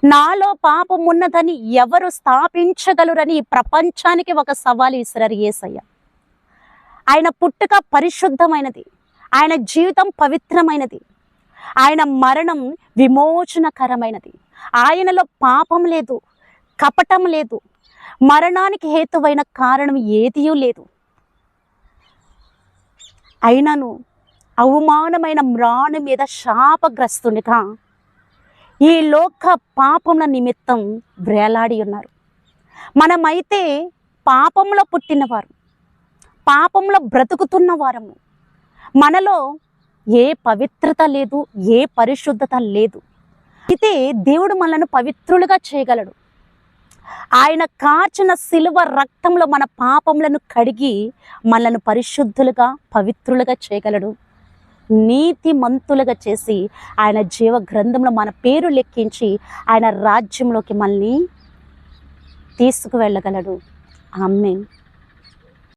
నాలో పాపం ఉన్నదని ఎవరు స్థాపించగలరని ఈ ప్రపంచానికి ఒక సవాలు విసిరారు యేసయ్య. ఆయన పుట్టుక పరిశుద్ధమైనది, ఆయన జీవితం పవిత్రమైనది, ఆయన మరణం విమోచనకరమైనది. ఆయనలో పాపం లేదు, కపటం లేదు, మరణానికి హేతువైన కారణం ఏదీ లేదు. అయినను అవమానమైన మ్రాణి మీద శాపగ్రస్తునిగా ఈ లోక పాపముల నిమిత్తం వేలాడి ఉన్నారు. మనమైతే పాపంలో పుట్టినవారు, పాపంలో బ్రతుకుతున్న వారము. మనలో ఏ పవిత్రత లేదు, ఏ పరిశుద్ధత లేదు. అయితే దేవుడు మనల్ని పవిత్రులుగా చేయగలడు. ఆయన కార్చిన శిలువ రక్తంలో మన పాపములను కడిగి మనల్ని పరిశుద్ధులుగా, పవిత్రులుగా చేయగలడు. నీతిమంతులుగా చేసి ఆయన జీవ గ్రంథంలో మన పేరు లెక్కించి ఆయన రాజ్యంలోకి మనల్ని తీసుకువెళ్ళగలడు. ఆమేన్.